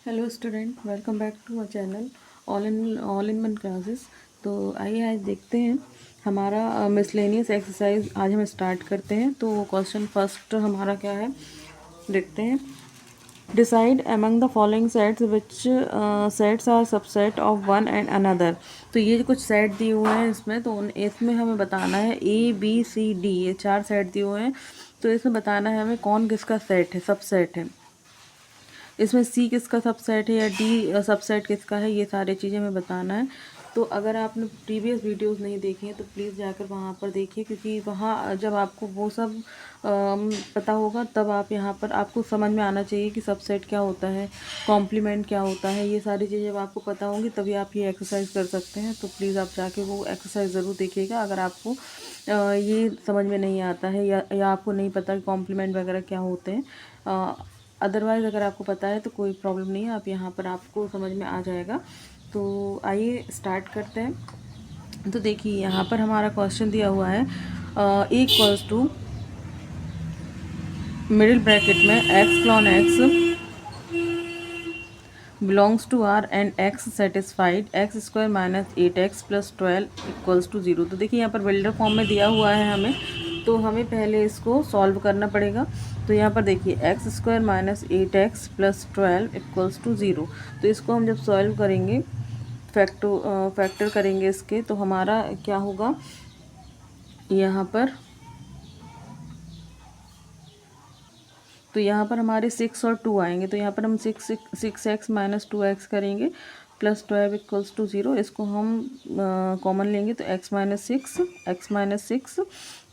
Hello student, welcome back to our channel all in one classes. तो आइए आज देखते हैं हमारा मिसलेनियस एक्सरसाइज। आज हम स्टार्ट करते हैं। तो क्वेश्चन फर्स्ट हमारा क्या है, देखते हैं। Decide among the following sets which sets are subset of one and another. तो ये कुछ सेट दिए हुए हैं इसमें, तो इसमें हमें बताना है ABCD, ये 4 सेट दिए हुए हैं। तो इसमें बताना है हमें कौन किसका सेट है, सबसेट है। इसमें सी किसका सबसेट है या डी सबसेट किसका है, ये सारी चीज़ें हमें बताना है। तो अगर आपने प्रीवियस वीडियोस नहीं देखी हैं तो प्लीज़ जाकर वहाँ पर देखिए, क्योंकि वहाँ जब आपको वो सब पता होगा तब आप यहाँ पर आपको समझ में आना चाहिए कि सबसेट क्या होता है, कॉम्प्लीमेंट क्या होता है। ये सारी चीज़ें जब आपको पता होंगी तभी आप ये एक्सरसाइज कर सकते हैं। तो प्लीज़ आप जाके वो एक्सरसाइज ज़रूर देखिएगा। अगर आपको ये समझ में नहीं आता है या आपको नहीं पता कि कॉम्प्लीमेंट वगैरह क्या होते हैं, अदरवाइज़ अगर आपको पता है तो कोई प्रॉब्लम नहीं है, आप यहाँ पर आपको समझ में आ जाएगा। तो आइए स्टार्ट करते हैं। तो देखिए यहाँ पर हमारा क्वेश्चन दिया हुआ है A equals to middle bracket में x colon x belongs to R and x satisfied x square minus 8x plus 12 equals to 0। तो देखिए यहाँ पर बिल्डर फॉर्म में दिया हुआ है हमें, तो हमें पहले इसको सॉल्व करना पड़ेगा। तो यहाँ पर देखिए x square minus 8x plus 12 equals to 0। तो इसको हम जब सॉल्व करेंगे, फैक्टर करेंगे इसके, तो हमारा क्या होगा, यहाँ पर तो यहाँ पर हमारे 6 और 2 आएंगे। तो यहाँ पर हम 6x माइनस 2x करेंगे प्लस 12 इक्वल्स टू 0। इसको हम कॉमन लेंगे तो x माइनस सिक्स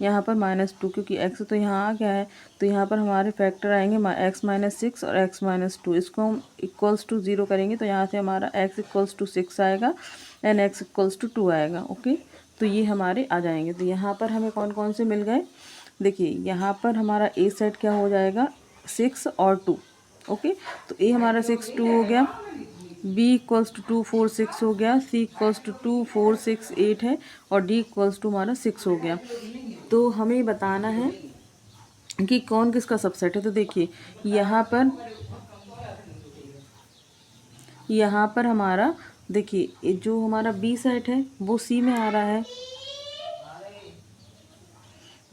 यहाँ पर -2, क्योंकि x तो यहाँ आ गया है। तो यहाँ पर हमारे फैक्टर आएंगे x माइनस 6 और x माइनस 2। इसको हम इक्वल्स टू 0 करेंगे तो यहाँ से हमारा x इक्वल्स टू 6 आएगा एंड x इक्वल्स टू 2 आएगा। ओके, तो ये हमारे आ जाएंगे। तो यहाँ पर हमें कौन कौन से मिल गए, देखिए यहाँ पर हमारा ए सेट क्या हो जाएगा, 6 और 2। ओके, तो ए हमारा 6 2 हो गया, बी इक्वल्स टू 2 4 6 हो गया, सी इक्वल्स टू 2 4 6 8 है, और डी इक्वल्स टू हमारा 6 हो गया। तो हमें बताना है कि कौन किसका सबसेट है। तो देखिए यहाँ पर हमारा देखिए जो हमारा बी सेट है वो सी में आ रहा है,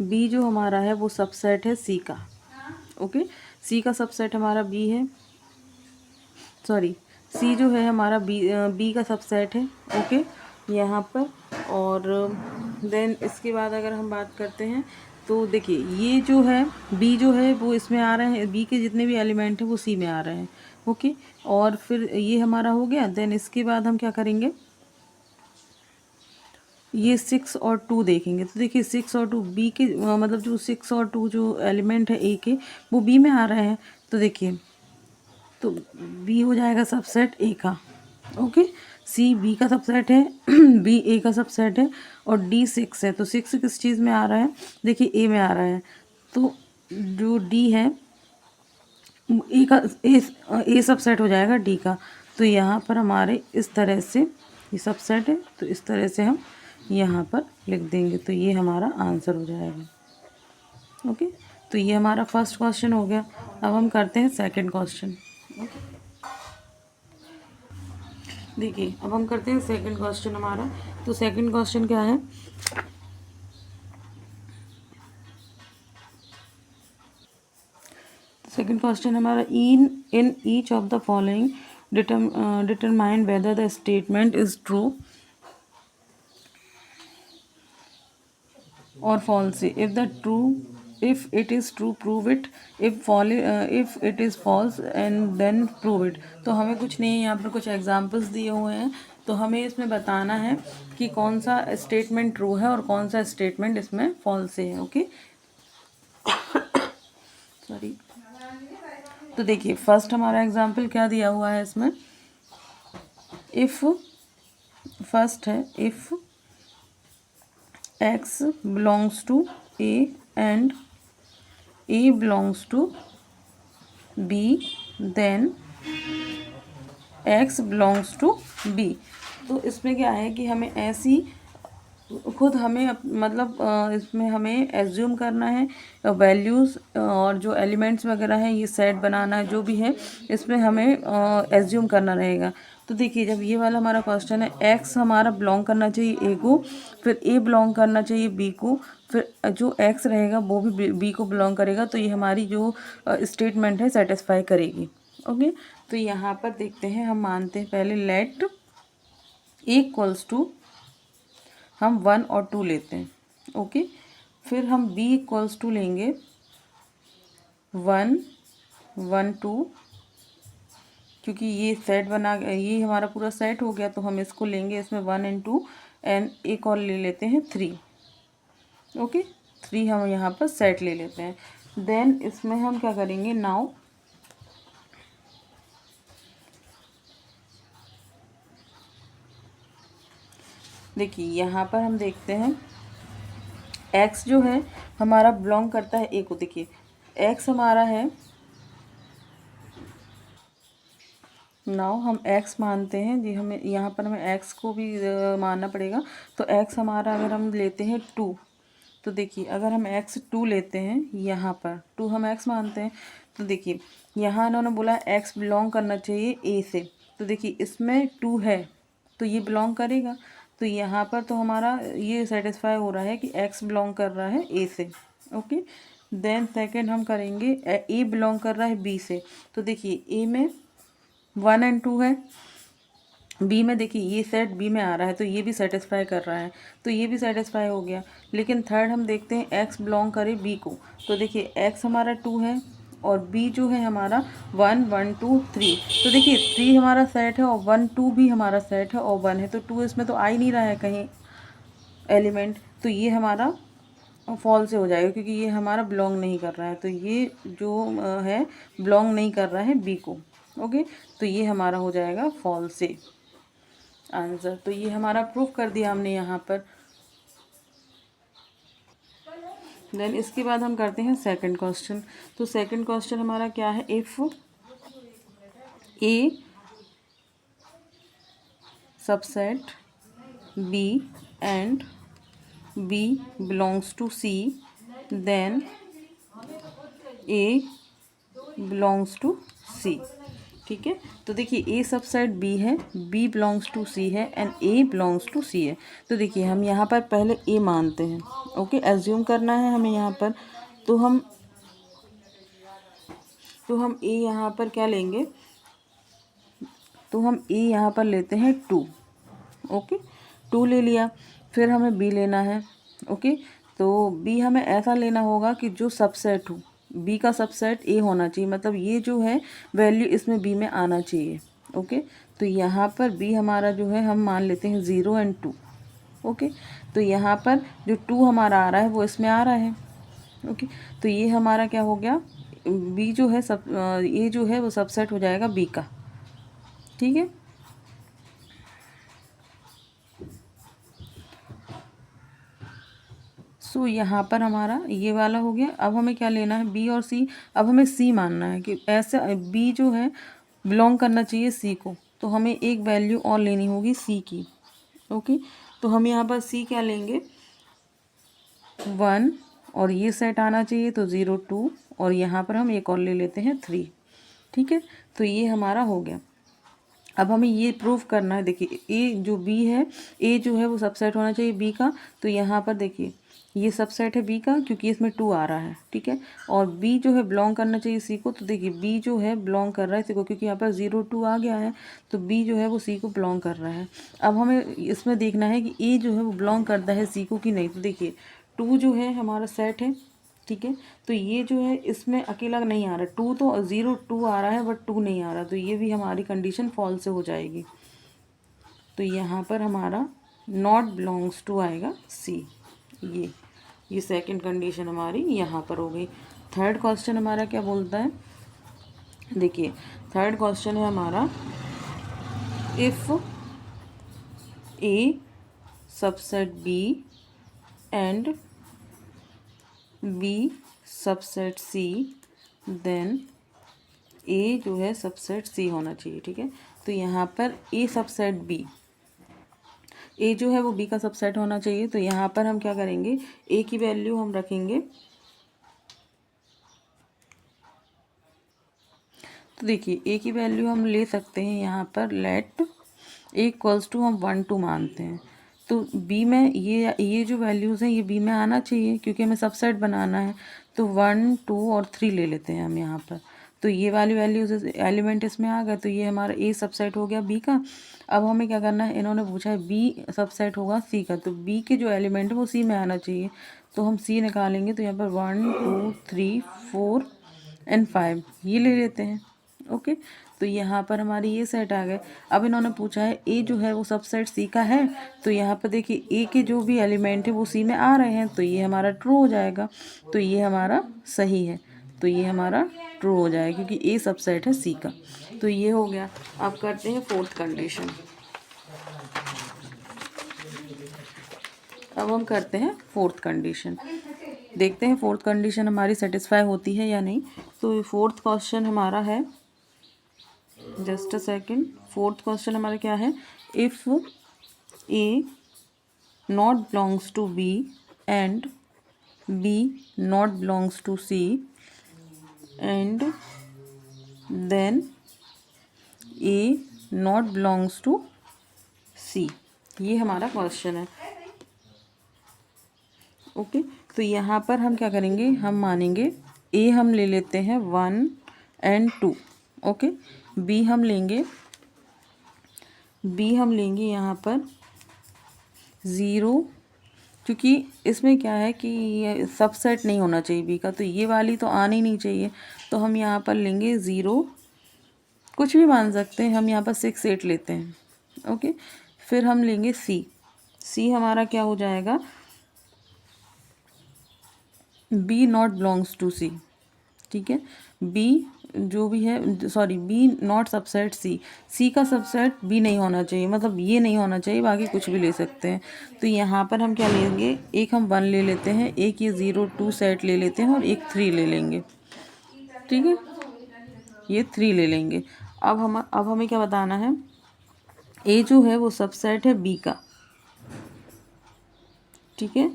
बी जो हमारा है वो सबसेट है सी का। ओके, सी का सबसेट हमारा बी है, सॉरी सी जो है हमारा बी का सबसेट है। ओके, यहाँ पर। और देन इसके बाद अगर हम बात करते हैं तो देखिए ये जो है बी जो है वो इसमें आ रहे हैं, बी के जितने भी एलिमेंट हैं वो सी में आ रहे हैं। ओके, और फिर ये हमारा हो गया। देन इसके बाद हम क्या करेंगे, ये 6 और 2 देखेंगे। तो देखिए 6 और 2 बी के मतलब जो 6 और 2 जो एलिमेंट है ए के वो बी में आ रहे हैं। तो देखिए तो बी हो जाएगा सबसेट ए का। ओके, सी बी का सबसेट है, बी ए का सबसेट है, और डी 6 है। तो 6 किस चीज़ में आ रहा है, देखिए ए में आ रहा है। तो जो डी है ए का ए सबसेट हो जाएगा डी का। तो यहाँ पर हमारे इस तरह से ये सबसेट है, तो इस तरह से हम यहाँ पर लिख देंगे। तो ये हमारा आंसर हो जाएगा। ओके, तो ये हमारा फर्स्ट क्वेश्चन हो गया। अब हम करते हैं सेकंड क्वेश्चन। देखिए अब हम करते हैं सेकंड क्वेश्चन हमारा। तो सेकंड क्वेश्चन क्या है, सेकंड क्वेश्चन हमारा in each of the following determine whether the statement is true or false. If it is true prove it, if it is false and then prove it। तो हमें कुछ नहीं है, यहाँ पर कुछ एग्जांपल्स दिए हुए हैं। तो हमें इसमें बताना है कि कौन सा स्टेटमेंट ट्रू है और कौन सा स्टेटमेंट इसमें फॉल्स है। Okay, sorry. तो देखिए फर्स्ट हमारा एग्जांपल क्या दिया हुआ है इसमें, इफ़ फर्स्ट है if x belongs to a and a belongs to b, then x belongs to b। तो इसमें क्या है कि हमें ऐसी खुद हमें मतलब इसमें हमें एज्यूम करना है वैल्यूज़ और जो एलिमेंट्स वगैरह हैं ये सेट बनाना है, जो भी है इसमें हमें एज्यूम करना रहेगा। तो देखिए जब ये वाला हमारा क्वेश्चन है, एक्स हमारा बिलोंग करना चाहिए ए को, फिर ए बिलोंग करना चाहिए बी को, फिर जो एक्स रहेगा वो भी बी को बिलोंग करेगा, तो ये हमारी जो स्टेटमेंट है सेटिस्फाई करेगी। ओके, तो यहाँ पर देखते हैं, हम मानते हैं पहले लेट ए इक्वल्स टू, हम 1 और 2 लेते हैं। ओके, फिर हम b इक्वल्स टू लेंगे 1 1 2, क्योंकि ये सेट बना, ये हमारा पूरा सेट हो गया, तो हम इसको लेंगे, इसमें 1 एंड 2 एंड एक और ले लेते हैं 3। ओके, 3 हम यहाँ पर सेट ले लेते हैं। देन इसमें हम क्या करेंगे, नाउ देखिए यहाँ पर हम देखते हैं x जो है हमारा बिलोंग करता है ए को। देखिए x हमारा है, नाउ हम x मानते हैं जी, हमें यहाँ पर हमें x को भी मानना पड़ेगा। तो x हमारा अगर हम लेते हैं 2, तो देखिए अगर हम x 2 लेते हैं, यहाँ पर 2 हम x मानते हैं, तो देखिए यहाँ इन्होंने बोला x बिलोंग करना चाहिए a से, तो देखिए इसमें 2 है तो ये बिलोंग करेगा। तो यहाँ पर तो हमारा ये सेटिस्फाई हो रहा है कि x बिलोंग कर रहा है a से। ओके, देन सेकंड हम करेंगे a बिलोंग कर रहा है b से, तो देखिए a में 1 एंड 2 है, बी में देखिए ये सेट बी में आ रहा है, तो ये भी सेटिस्फाई कर रहा है, तो ये भी सेटिस्फाई हो गया। लेकिन थर्ड हम देखते हैं एक्स बिलोंग करे बी को, तो देखिए एक्स हमारा 2 है और बी जो है हमारा 1 1 2 3, तो देखिए 3 हमारा सेट है और 1 2 भी हमारा सेट है और 1 है, तो 2 इसमें तो आ ही नहीं रहा है कहीं एलिमेंट, तो ये हमारा फॉल्स से हो जाएगा, क्योंकि ये हमारा बिलोंग नहीं कर रहा है, तो ये जो है बिलोंग नहीं कर रहा है बी को। ओके, तो ये हमारा हो जाएगा फॉल्स से आंसर। तो ये हमारा प्रूफ कर दिया हमने यहाँ पर। देन इसके बाद हम करते हैं सेकंड क्वेश्चन। तो सेकंड क्वेश्चन हमारा क्या है, if A subset B and B belongs to C, then A belongs to C. ठीक है, तो देखिए ए सबसेट बी है, बी बिलोंग्स टू सी है and A belongs to C है। तो देखिए हम यहाँ पर पहले ए मानते हैं। ओके, एज्यूम करना है हमें यहाँ पर, तो हम ए यहाँ पर क्या लेंगे, तो हम ए यहाँ पर लेते हैं 2। ओके, 2 ले लिया, फिर हमें बी लेना है। ओके, तो बी हमें ऐसा लेना होगा कि जो सबसेट हो, बी का सबसेट ए होना चाहिए, मतलब ये जो है वैल्यू इसमें बी में आना चाहिए। ओके, तो यहाँ पर बी हमारा जो है हम मान लेते हैं 0 एंड 2। ओके, तो यहाँ पर जो 2 हमारा आ रहा है वो इसमें आ रहा है। ओके, तो ये हमारा क्या हो गया, बी जो है ये जो है वो सबसेट हो जाएगा बी का। ठीक है, सो यहाँ पर हमारा ये वाला हो गया। अब हमें क्या लेना है, बी और सी। अब हमें सी मानना है कि ऐसे बी जो है बिलोंग करना चाहिए सी को, तो हमें एक वैल्यू और लेनी होगी सी की। ओके, तो हम यहाँ पर सी क्या लेंगे, 1, और ये सेट आना चाहिए तो 0 2, और यहाँ पर हम एक और ले लेते हैं 3। ठीक है, तो ये हमारा हो गया। अब हमें ये प्रूफ करना है, देखिए ए जो बी है, ए जो है वो सबसेट होना चाहिए बी का, तो यहाँ पर देखिए ये सबसेट है बी का क्योंकि इसमें 2 आ रहा है। ठीक है, और बी जो है बिलोंग करना चाहिए सी को, तो देखिए बी जो है बिलोंग कर रहा है सी को, क्योंकि यहाँ पर 0 2 आ गया है, तो बी जो है वो सी को बिलोंग कर रहा है। अब हमें इसमें देखना है कि ए जो है वो बिलोंग करता है सी को कि नहीं, तो देखिए 2 जो है हमारा सेट है। ठीक है, तो ये जो है इसमें अकेला नहीं आ रहा, 2 तो 0 2 आ रहा है बट 2 नहीं आ रहा, तो ये भी हमारी कंडीशन फॉल्स से हो जाएगी। तो यहाँ पर हमारा नॉट बिलोंग्स टू आएगा सी। ये सेकंड कंडीशन हमारी यहाँ पर हो गई। थर्ड क्वेश्चन हमारा क्या बोलता है, देखिए थर्ड क्वेश्चन है हमारा, if A subset B and B subset C, then A जो है सबसेट सी होना चाहिए। ठीक है, तो यहाँ पर ए सबसेट बी, ए जो है वो बी का सबसेट होना चाहिए। तो यहाँ पर हम क्या करेंगे, ए की वैल्यू हम रखेंगे। तो देखिए ए की वैल्यू हम ले सकते हैं यहाँ पर लेट ए इक्वल्स टू हम 1 2 मानते हैं। तो बी में ये जो वैल्यूज़ हैं ये बी में आना चाहिए क्योंकि हमें सबसेट बनाना है। तो 1 2 और 3 ले लेते हैं हम यहाँ पर। तो ये वाली वैल्यूज एलिमेंट इसमें आ गए, तो ये हमारा ए सबसेट हो गया बी का। अब हमें क्या करना है, इन्होंने पूछा है बी सबसेट होगा सी का, तो बी के जो एलिमेंट है वो सी में आना चाहिए। तो हम सी निकालेंगे, तो यहाँ पर 1 2 3 4 एंड 5 ये ले लेते हैं। ओके, तो यहाँ पर हमारी ये सेट आ गए। अब इन्होंने पूछा है ए जो है वो सबसेट सी का है, तो यहाँ पर देखिए ए के जो भी एलिमेंट है वो सी में आ रहे हैं, तो ये हमारा ट्रू हो जाएगा। तो ये हमारा सही है, तो ये हमारा ट्रू हो जाएगा क्योंकि ए सबसेट है सी का। तो ये हो गया। अब करते हैं फोर्थ कंडीशन। अब हम करते हैं फोर्थ कंडीशन, देखते हैं फोर्थ कंडीशन हमारी सेटिस्फाई होती है या नहीं। तो फोर्थ क्वेश्चन हमारा है, just a second, fourth question हमारा क्या है, if A not belongs to B and B not belongs to C and then A not belongs to C, ये हमारा क्वेश्चन है। ओके, तो यहाँ पर हम क्या करेंगे, हम मानेंगे ए हम ले लेते हैं 1 एंड 2। ओके, बी हम लेंगे यहाँ पर 0, क्योंकि इसमें क्या है कि ये सबसेट नहीं होना चाहिए बी का, तो ये वाली तो आनी नहीं चाहिए। तो हम यहाँ पर लेंगे 0, कुछ भी मान सकते हैं, हम यहाँ पर 6 8 लेते हैं। ओके, फिर हम लेंगे सी हमारा क्या हो जाएगा, B not belongs to C. ठीक है, बी जो भी है, सॉरी बी नॉट सबसेट सी का सबसेट बी नहीं होना चाहिए, मतलब ये नहीं होना चाहिए, बाकी कुछ भी ले सकते हैं। तो यहाँ पर हम क्या लेंगे, एक हम 1 ले लेते हैं, एक ये 0 2 सेट ले लेते हैं और एक 3 ले लेंगे। ठीक है, ये 3 ले लेंगे। अब हमें क्या बताना है, ए जो है वो सबसेट है बी का। ठीक है,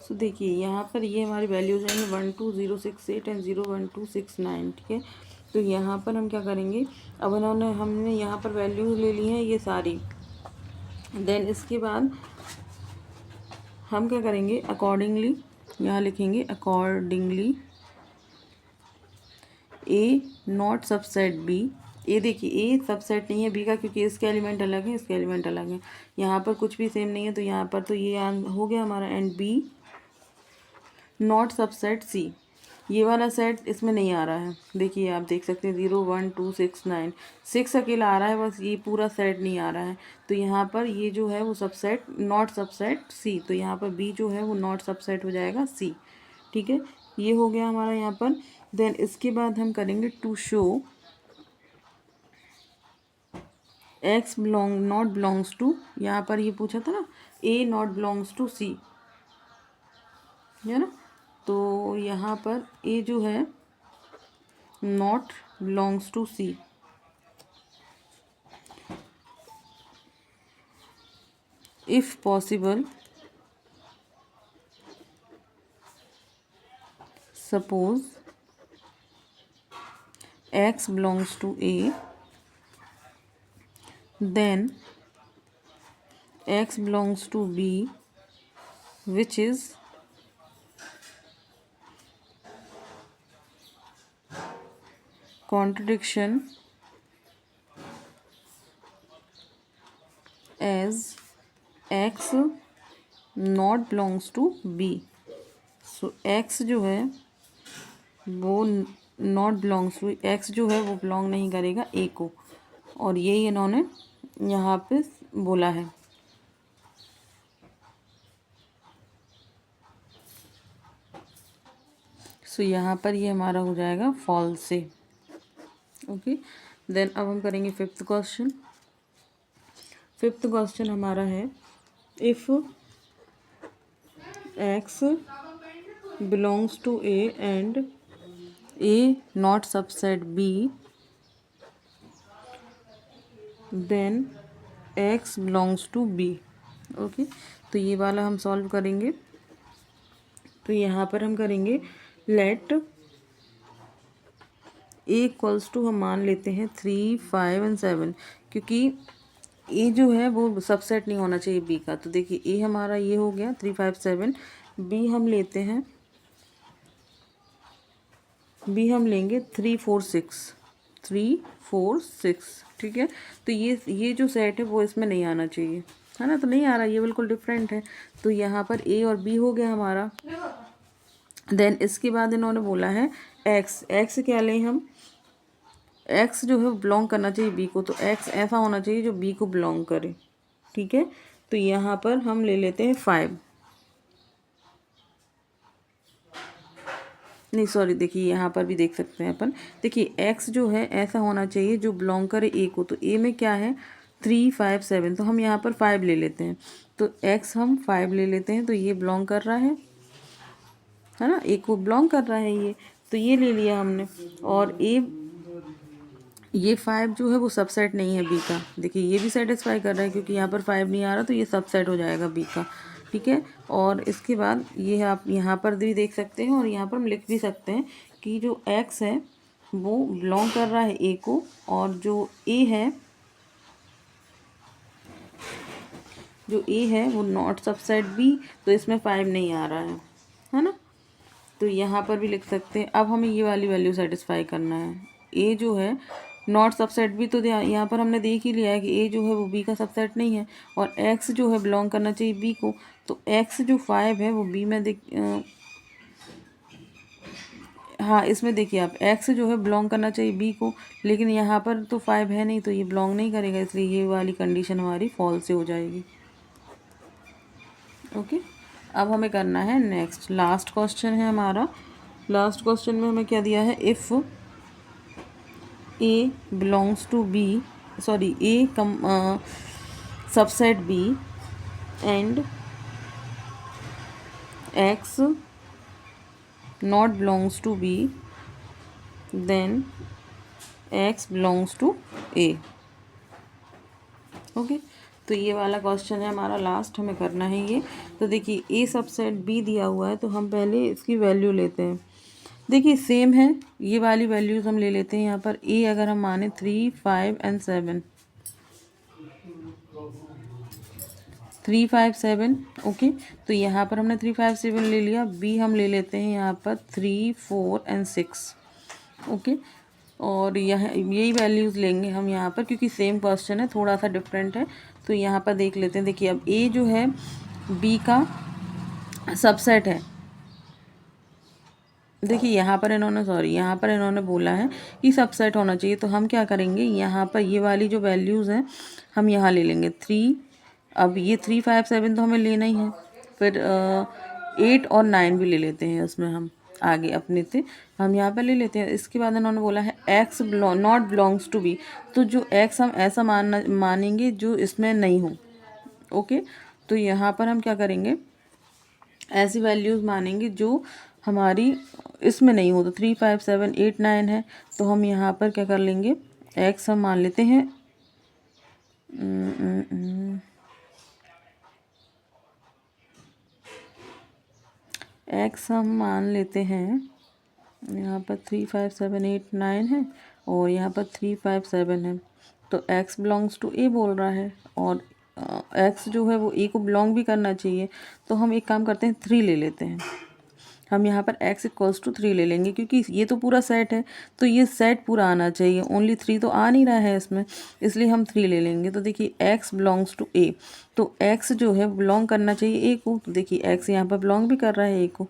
सो देखिए यहाँ पर ये हमारी वैल्यूज हैं 1 2 0 6 8 एंड 0 1 2 6 9। ठीक है, तो यहाँ पर हम क्या करेंगे, अब हमने यहाँ पर वैल्यूज ले ली हैं ये सारी। देन इसके बाद हम क्या करेंगे, अकॉर्डिंगली यहाँ लिखेंगे accordingly A not subset B. ए देखिए ए सबसेट नहीं है बी का क्योंकि इसके एलिमेंट अलग हैं, इसके एलिमेंट अलग हैं, यहाँ पर कुछ भी सेम नहीं है, तो यहाँ पर तो ये हो गया हमारा। एंड बी नॉट सबसेट सी, ये वाला सेट इसमें नहीं आ रहा है। देखिए आप देख सकते हैं 0 1 2 6 9 6 अकेला आ रहा है, बस ये पूरा सेट नहीं आ रहा है। तो यहाँ पर ये जो है वो सबसेट नॉट सबसेट सी, तो यहाँ पर बी जो है वो नॉट सबसेट हो जाएगा सी। ठीक है, ये हो गया हमारा यहाँ पर। देन इसके बाद हम करेंगे to show x not belongs to, यहाँ पर ये पूछा था ना A not belongs to C, है ना, तो यहाँ पर ए जो है not belongs to C. If possible suppose x belongs to A, then x belongs to B, which is contradiction as x not belongs to B। so x जो है वो नॉट बिलोंग्स टू, एक्स जो है वो belong नहीं करेगा ए को, और यही इन्होंने यहाँ पे बोला है। सो यहाँ पर ये हमारा हो जाएगा फॉल्स से। ओके, देन अब हम करेंगे फिफ्थ क्वेश्चन। फिफ्थ क्वेश्चन हमारा है, if x belongs to A and A not subset B, then X belongs to B। Okay, तो ये वाला हम सॉल्व करेंगे। तो यहाँ पर हम करेंगे लेट A इक्वल्स टू, हम मान लेते हैं 3, 5 एंड 7, क्योंकि ए जो है वो सबसेट नहीं होना चाहिए बी का। तो देखिए ए हमारा ये हो गया 3, 5, 7। बी हम लेते हैं, बी हम लेंगे 3, 4, 6, 3, 4, 6। ठीक है, तो ये जो सेट है वो इसमें नहीं आना चाहिए, है ना। तो नहीं आ रहा, ये बिल्कुल डिफरेंट है। तो यहाँ पर ए और बी हो गया हमारा। देन इसके बाद इन्होंने बोला है एक्स। एक्स क्या लें हम, एक्स जो है बिलोंग करना चाहिए बी को, तो एक्स ऐसा होना चाहिए जो बी को बिलोंग करे। ठीक है, तो यहाँ पर हम ले लेते हैं 5, नहीं सॉरी, देखिए यहाँ पर भी देख सकते हैं अपन। देखिए एक्स जो है ऐसा होना चाहिए जो बिलोंग करे ए को। तो ए में क्या है 3, 5, 7, तो हम यहाँ पर 5 ले लेते हैं। तो एक्स हम 5 ले लेते हैं, तो ये बिलोंग कर रहा है ना, ए को बिलोंग कर रहा है ये, तो ये ले लिया हमने। और ये 5 जो है वो सबसेट नहीं है बी का। देखिए ये भी सेटिस्फाई कर रहा है, क्योंकि यहाँ पर 5 नहीं आ रहा, तो ये सबसेट हो जाएगा बी का। ठीक है, और इसके बाद ये आप यहाँ पर भी देख सकते हैं, और यहाँ पर हम लिख भी सकते हैं कि जो एक्स है वो बिलोंग कर रहा है ए को, और जो ए है वो नॉट सबसेट बी, तो इसमें 5 नहीं आ रहा है ना। तो यहाँ पर भी लिख सकते हैं। अब हमें ये वाली वैल्यू सेटिस्फाई करना है, ए जो है नॉट सबसेट बी, तो यहाँ पर हमने देख ही लिया है कि ए जो है वो बी का सबसेट नहीं है, और एक्स जो है बिलोंग करना चाहिए बी को। तो एक्स जो 5 है वो बी में हाँ, इसमें देखिए आप एक्स जो है बिलोंग करना चाहिए बी को, लेकिन यहाँ पर तो 5 है नहीं, तो ये बिलोंग नहीं करेगा, इसलिए ये वाली कंडीशन हमारी फॉल्स से हो जाएगी। ओके, अब हमें करना है नेक्स्ट, लास्ट क्वेश्चन है हमारा। लास्ट क्वेश्चन में हमें क्या दिया है, if A belongs to B, sorry A subset B and x not belongs to B, then x belongs to A. Okay, तो ये वाला क्वेश्चन है हमारा लास्ट, हमें करना है ये। तो देखिए ए सबसेट बी दिया हुआ है, तो हम पहले इसकी वैल्यू लेते हैं। देखिए सेम है, ये वाली वैल्यूज़ हम ले लेते हैं। यहाँ पर ए अगर हम माने 3, 5 एंड 7, 3, 5, 7। ओके, तो यहाँ पर हमने 3, 5, 7 ले लिया। बी हम ले लेते हैं यहाँ पर 3, 4 एंड 6। ओके, और यह यही वैल्यूज़ लेंगे हम यहाँ पर, क्योंकि सेम क्वेश्चन है, थोड़ा सा डिफरेंट है। तो यहाँ पर देख लेते हैं। देखिए अब ए जो है बी का सबसेट है। देखिए यहाँ पर इन्होंने बोला है कि सबसेट होना चाहिए, तो हम क्या करेंगे, यहाँ पर ये वाली जो वैल्यूज़ हैं हम यहाँ ले लेंगे 3। अब ये 3, 5, 7 तो हमें लेना ही है, फिर 8 और 9 भी ले लेते हैं उसमें हम आगे अपने से, हम यहाँ पर ले लेते हैं। इसके बाद इन्होंने बोला है x not belongs to B, तो जो एक्स हम ऐसा मानेंगे जो इसमें नहीं हो। ओके, तो यहाँ पर हम क्या करेंगे, ऐसी वैल्यूज़ मानेंगे जो हमारी इसमें नहीं हो। तो 3, 5, 7, 8, 9 है, तो हम यहाँ पर क्या कर लेंगे, एक्स हम मान लेते हैं एक्स हम मान लेते हैं यहाँ पर 3, 5, 7, 8, 9 है, और यहाँ पर 3, 5, 7 है। तो एक्स बिलोंग्स टू ए बोल रहा है, और एक्स जो है वो ए को बिलोंग भी करना चाहिए। तो हम एक काम करते हैं, 3 ले लेते हैं। हम यहाँ पर x इक्वल्स टू 3 ले लेंगे, क्योंकि ये तो पूरा सेट है, तो ये सेट पूरा आना चाहिए। ओनली 3 तो आ नहीं रहा है इसमें, इसलिए हम 3 ले लेंगे। तो देखिए x बिलोंग्स टू a, तो x जो है बिलोंग करना चाहिए a को। तो देखिए x यहाँ पर बिलोंग भी कर रहा है a को,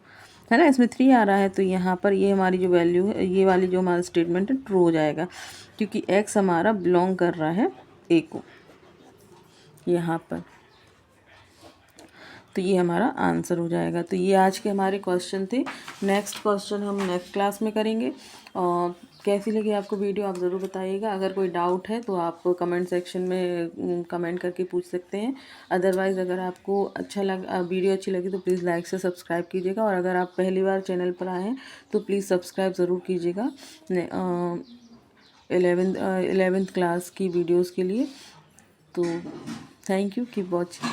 है ना, इसमें 3 आ रहा है। तो यहाँ पर ये हमारी जो वैल्यू है, ये वाली जो हमारा स्टेटमेंट है, ट्रू हो जाएगा, क्योंकि x हमारा बिलोंग कर रहा है a को यहाँ पर। तो ये हमारा आंसर हो जाएगा। तो ये आज के हमारे क्वेश्चन थे। नेक्स्ट क्वेश्चन हम नेक्स्ट क्लास में करेंगे। और कैसी लगी आपको वीडियो आप ज़रूर बताइएगा। अगर कोई डाउट है तो आप कमेंट सेक्शन में कमेंट करके पूछ सकते हैं। अदरवाइज़ अगर आपको वीडियो अच्छी लगी तो प्लीज़ लाइक से सब्सक्राइब कीजिएगा, और अगर आप पहली बार चैनल पर आए हैं तो प्लीज़ सब्सक्राइब ज़रूर कीजिएगा 11th क्लास की वीडियोज़ के लिए। तो थैंक यू, कीप वॉचिंग।